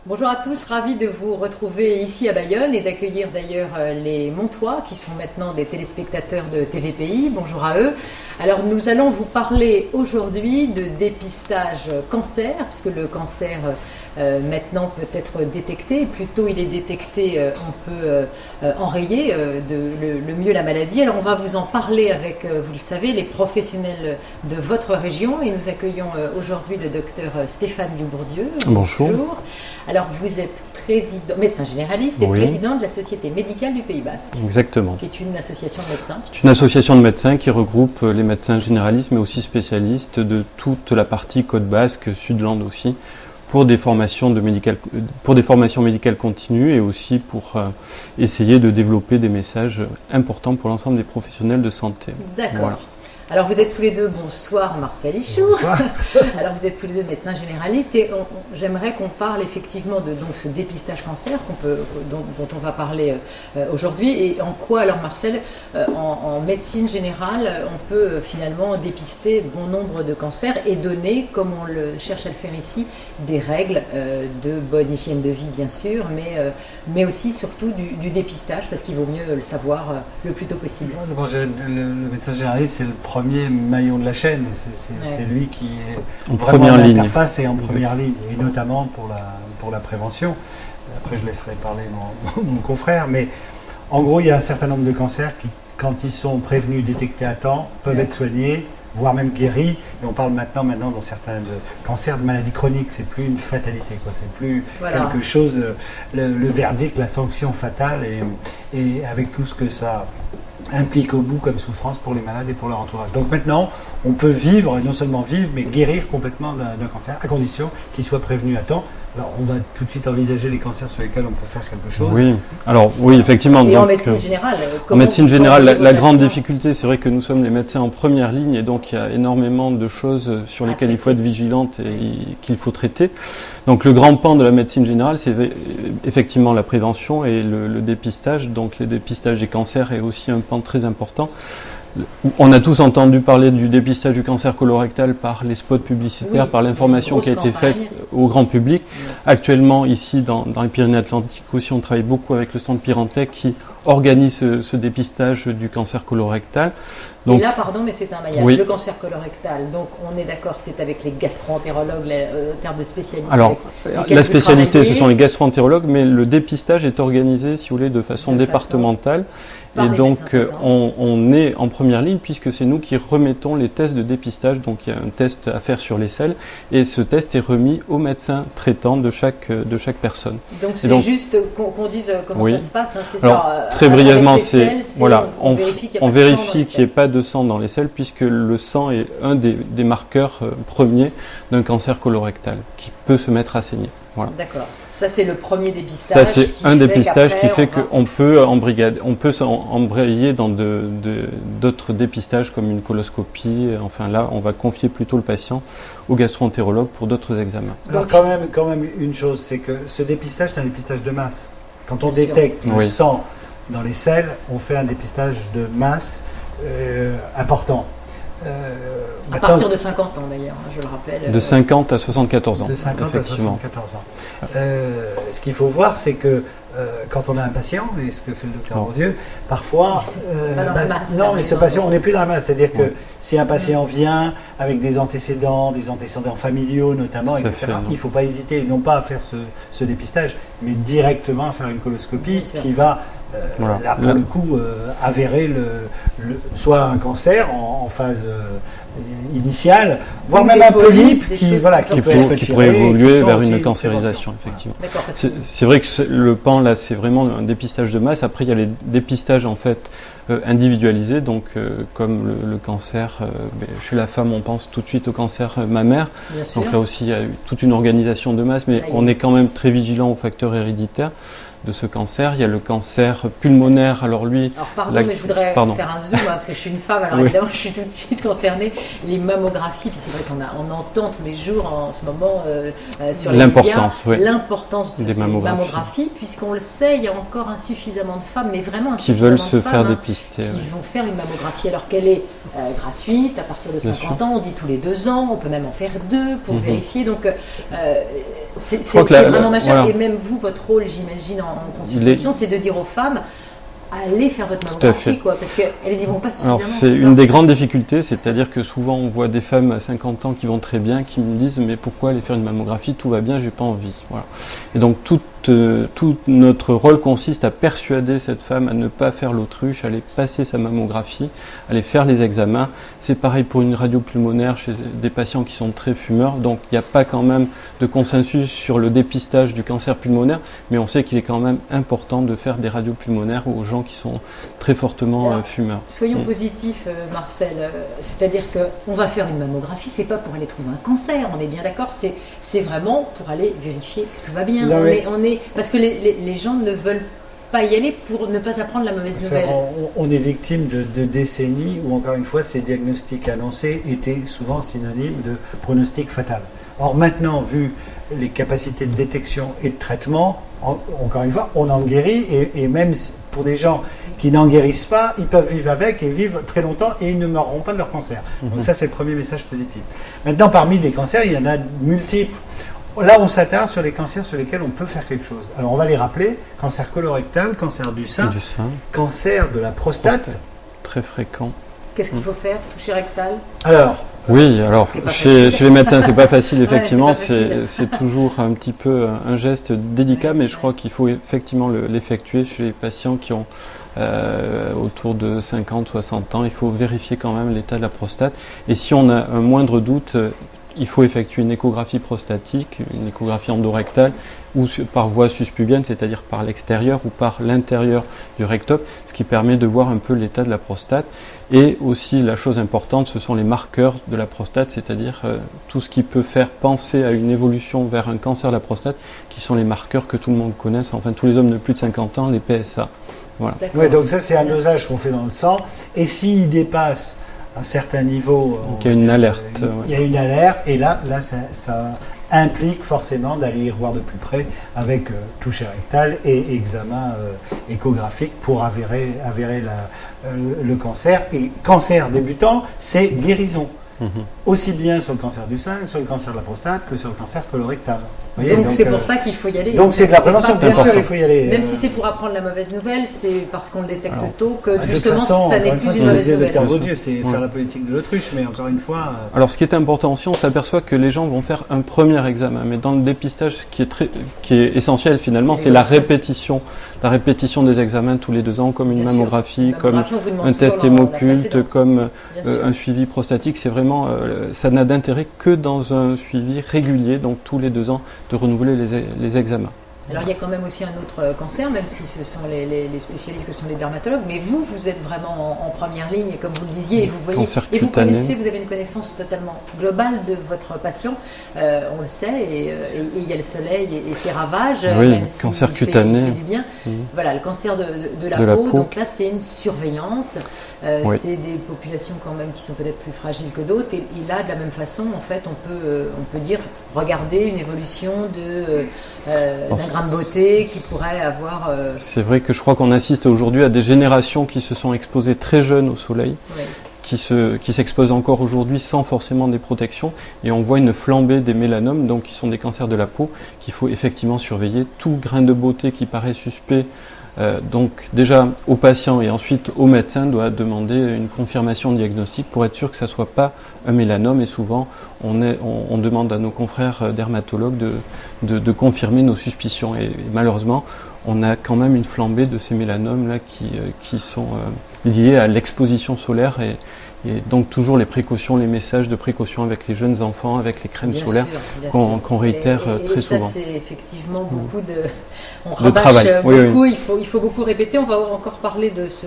Bonjour à tous, ravi de vous retrouver ici à Bayonne et d'accueillir d'ailleurs les Montois qui sont maintenant des téléspectateurs de TVPI. Bonjour à eux. Alors nous allons vous parler aujourd'hui de dépistage cancer, puisque le cancer maintenant peut être détecté. Plus tôt il est détecté, on peut enrayer le mieux la maladie. Alors on va vous en parler avec, vous le savez, les professionnels de votre région et nous accueillons aujourd'hui le docteur Stéphane Dubourdieu. Bonjour. Alors vous êtes médecin généraliste et président de la Société médicale du Pays Basque. Exactement. Qui est une association de médecins. C'est une association de médecins qui regroupe les médecins généralistes mais aussi spécialistes de toute la partie Côte Basque, Sudland aussi, pour des formations médicales continues et aussi pour essayer de développer des messages importants pour l'ensemble des professionnels de santé. D'accord. Voilà. Alors vous êtes tous les deux, bonsoir Marcel Ichou. Bonsoir. Alors vous êtes tous les deux médecins généralistes et j'aimerais qu'on parle effectivement de donc, ce dépistage cancer dont on va parler aujourd'hui et en quoi alors Marcel, en médecine générale, on peut finalement dépister bon nombre de cancers et donner, comme on le cherche à le faire ici, des règles de bonne hygiène de vie bien sûr, mais aussi surtout du dépistage parce qu'il vaut mieux le savoir le plus tôt possible. Le médecin généraliste c'est le premier maillon de la chaîne, c'est lui qui est en vraiment première ligne. L'interface est en première ligne, et notamment pour la prévention. Après je laisserai parler mon confrère, mais en gros il y a un certain nombre de cancers qui, quand ils sont prévenus, détectés à temps, peuvent être soignés, voire même guéris, et on parle maintenant dans certains cancers de maladies chroniques, c'est plus une fatalité, c'est plus quelque chose, le verdict, la sanction fatale, et avec tout ce que ça implique au bout comme souffrance pour les malades et pour leur entourage. Donc maintenant, on peut vivre, et non seulement vivre, mais guérir complètement d'un cancer, à condition qu'il soit prévenu à temps. Alors on va tout de suite envisager les cancers sur lesquels on peut faire quelque chose. Oui, alors oui, effectivement. Et donc, en médecine générale, en médecine générale, la grande difficulté, c'est vrai que nous sommes les médecins en première ligne et donc il y a énormément de choses sur lesquelles il faut être vigilante et qu'il faut traiter. Donc le grand pan de la médecine générale, c'est effectivement la prévention et le dépistage. Donc le dépistage des cancers est aussi un pan très important. On a tous entendu parler du dépistage du cancer colorectal par les spots publicitaires, par l'information qui a été faite au grand public. Actuellement, ici, dans les Pyrénées-Atlantiques aussi, on travaille beaucoup avec le centre Pirantec qui organise ce dépistage du cancer colorectal. Donc, et là, pardon, mais c'est un maillage. Oui. Le cancer colorectal, donc on est d'accord, c'est avec les gastro-entérologues, en termes de spécialistes. Alors, la spécialité, ce sont les gastro-entérologues, mais le dépistage est organisé, si vous voulez, de façon départementale. Et donc, on est en première ligne puisque c'est nous qui remettons les tests de dépistage. Donc, il y a un test à faire sur les selles et ce test est remis au médecin traitant de chaque personne. Donc, c'est juste qu'on dise comment ça se passe. Hein, c'est alors, ça, très brièvement, on vérifie qu'il n'y ait pas de sang dans les selles puisque le sang est un des marqueurs premiers d'un cancer colorectal qui peut se mettre à saigner. Voilà. D'accord. Ça, c'est le premier dépistage. Ça, c'est un dépistage qui fait qu'on peut embrayer dans d'autres dépistages comme une coloscopie. Enfin là, on va confier plutôt le patient au gastro-entérologue pour d'autres examens. Alors quand même une chose, c'est que ce dépistage, c'est un dépistage de masse. Quand on détecte le sang dans les selles, on fait un dépistage de masse important. À partir de 50 ans d'ailleurs, je le rappelle. De 50 à 74 ans. De 50 à 74 ans. Ce qu'il faut voir, c'est que quand on a un patient, et ce que fait le docteur Bourdieu, parfois, mais ce patient, on n'est plus dans la masse. C'est-à-dire que si un patient vient avec des antécédents familiaux notamment, etc., il ne faut pas hésiter, non pas à faire ce dépistage, mais directement à faire une coloscopie qui va là pour le coup avérer soit un cancer en phase initiale, voire même un polype qui pourrait évoluer vers une cancérisation, effectivement. C'est vrai que le pan là, c'est vraiment un dépistage de masse. Après, il y a les dépistages en fait individualisés, donc comme le cancer chez la femme, on pense tout de suite au cancer mammaire. Donc là aussi, il y a eu toute une organisation de masse, mais on est quand même très vigilant aux facteurs héréditaires de ce cancer. Il y a le cancer pulmonaire. Alors lui... Alors pardon, mais je voudrais faire un zoom, parce que je suis une femme, alors évidemment je suis tout de suite concernée. Les mammographies, puis c'est vrai qu'on entend tous les jours en ce moment sur les médias l'importance de ces mammographies, puisqu'on le sait, il y a encore insuffisamment de femmes, mais vraiment insuffisamment qui veulent se faire femmes, dépister. Qui vont faire une mammographie, alors qu'elle est gratuite, à partir de 50 ans, on dit tous les 2 ans, on peut même en faire 2 pour vérifier. Donc C'est vraiment majeur. Voilà. Et même vous, votre rôle, j'imagine, en consultation, c'est de dire aux femmes, allez faire votre mammographie, quoi, parce qu'elles y vont pas suffisamment. Alors, c'est une des grandes difficultés, c'est-à-dire que souvent on voit des femmes à 50 ans qui vont très bien, qui me disent mais pourquoi aller faire une mammographie, tout va bien, j'ai pas envie. Voilà. Et donc tout notre rôle consiste à persuader cette femme à ne pas faire l'autruche, à aller passer sa mammographie, à aller faire les examens. C'est pareil pour une radio pulmonaire chez des patients qui sont très fumeurs, donc il n'y a pas quand même de consensus sur le dépistage du cancer pulmonaire, mais on sait qu'il est quand même important de faire des radios pulmonaires aux gens qui sont très fortement fumeurs. Soyons positifs, Marcel, c'est-à-dire qu'on va faire une mammographie, c'est pas pour aller trouver un cancer, on est bien d'accord, c'est vraiment pour aller vérifier que tout va bien. Parce que les gens ne veulent pas y aller pour ne pas apprendre la mauvaise nouvelle. On est victime de décennies où, encore une fois, ces diagnostics annoncés étaient souvent synonymes de pronostic fatal. Or maintenant, vu les capacités de détection et de traitement, encore une fois, on en guérit, et même pour des gens qui n'en guérissent pas, ils peuvent vivre avec et vivre très longtemps et ils ne mourront pas de leur cancer. Donc ça, c'est le premier message positif. Maintenant, parmi les cancers, il y en a multiples. Là, on s'attarde sur les cancers sur lesquels on peut faire quelque chose. Alors, on va les rappeler. Cancer colorectal, cancer du sein, cancer de la prostate. Très fréquent. Qu'est-ce qu'il faut faire? Toucher rectal? Oui, alors chez les médecins, c'est pas facile, effectivement, c'est toujours un petit peu un geste délicat, mais je crois qu'il faut effectivement l'effectuer chez les patients qui ont autour de 50, 60 ans. Il faut vérifier quand même l'état de la prostate. Et si on a un moindre doute, il faut effectuer une échographie prostatique, une échographie endorectale, ou par voie suspubienne, c'est-à-dire par l'extérieur ou par l'intérieur du rectum, ce qui permet de voir un peu l'état de la prostate. Et aussi, la chose importante, ce sont les marqueurs de la prostate, c'est-à-dire tout ce qui peut faire penser à une évolution vers un cancer de la prostate, qui sont les marqueurs que tout le monde connaît, enfin tous les hommes de plus de 50 ans, les PSA. Voilà. Ouais, donc ça, c'est un dosage qu'on fait dans le sang, et s'il dépasse un certain niveau, il y a une alerte. Il y a une alerte, et là ça implique forcément d'aller y revoir de plus près avec toucher rectal et examen échographique pour avérer le cancer. Et cancer débutant, c'est guérison. Aussi bien sur le cancer du sein, sur le cancer de la prostate que sur le cancer colorectal. Donc c'est pour ça qu'il faut y aller. Donc c'est de la prévention, bien sûr, il faut y aller. Même si c'est pour apprendre la mauvaise nouvelle, c'est parce qu'on le détecte tôt que justement ça n'est plus une mauvaise nouvelle. Dr Baudieu, c'est faire la politique de l'autruche, mais encore une fois... Alors ce qui est important aussi, on s'aperçoit que les gens vont faire un premier examen, mais dans le dépistage, ce qui est essentiel finalement, c'est la répétition des examens tous les 2 ans, comme une mammographie, comme un test hémoculte, comme un suivi prostatique. C'est vraiment, ça n'a d'intérêt que dans un suivi régulier, donc tous les 2 ans, de renouveler les examens. Alors il y a quand même aussi un autre cancer, même si ce sont les spécialistes que sont les dermatologues, mais vous êtes vraiment en première ligne, comme vous le disiez, et vous voyez, et vous connaissez, vous avez une connaissance totalement globale de votre patient, on le sait, et il y a le soleil et ses ravages, oui, même cancer cutané, il fait du bien. Voilà, le cancer de la peau, donc là c'est une surveillance, c'est des populations quand même qui sont peut-être plus fragiles que d'autres, et là de la même façon, en fait, on peut dire, regardez une évolution d'un grain de beauté qui pourrait avoir... C'est vrai que je crois qu'on assiste aujourd'hui à des générations qui se sont exposées très jeunes au soleil, qui s'exposent encore aujourd'hui sans forcément des protections, et on voit une flambée des mélanomes, donc qui sont des cancers de la peau, qu'il faut effectivement surveiller. Tout grain de beauté qui paraît suspect, donc déjà aux patients et ensuite aux médecins, doit demander une confirmation diagnostique pour être sûr que ça ne soit pas un mélanome, et souvent on demande à nos confrères dermatologues de confirmer nos suspicions, et malheureusement on a quand même une flambée de ces mélanomes là qui sont liés à l'exposition solaire, et donc toujours les précautions, les messages de précaution avec les jeunes enfants, avec les crèmes solaires qu'on réitère très souvent. Ça c'est effectivement beaucoup de travail. Beaucoup, oui. Il faut beaucoup répéter. On va encore parler de ce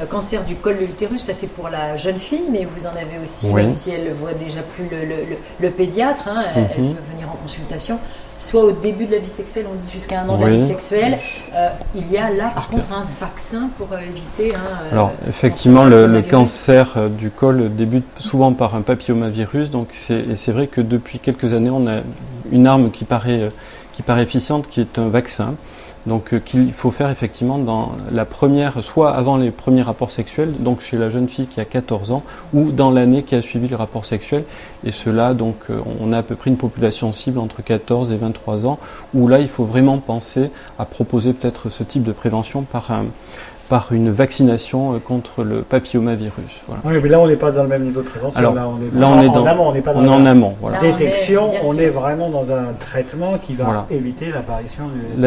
cancer du col de l'utérus. Là c'est pour la jeune fille, mais vous en avez aussi, même si elle voit déjà plus le pédiatre, hein, elle peut venir en consultation. Soit au début de la vie sexuelle, on dit jusqu'à 1 an de la vie sexuelle, il y a là par contre un vaccin pour éviter... Alors effectivement, le cancer du col débute souvent par un papillomavirus, donc c'est vrai que depuis quelques années, on a une arme qui paraît qui paraît efficiente, qui est un vaccin. Donc qu'il faut faire effectivement dans la première, soit avant les premiers rapports sexuels, donc chez la jeune fille qui a 14 ans, ou dans l'année qui a suivi le rapport sexuel. Et cela, donc on a à peu près une population cible entre 14 et 23 ans, où là il faut vraiment penser à proposer peut-être ce type de prévention par une vaccination contre le papillomavirus. Voilà. Oui, mais là on n'est pas dans le même niveau de prévention. Alors, là on est en amont, on n'est pas dans en amont. Voilà. Détection, on on est vraiment dans un traitement qui va voilà. éviter l'apparition du...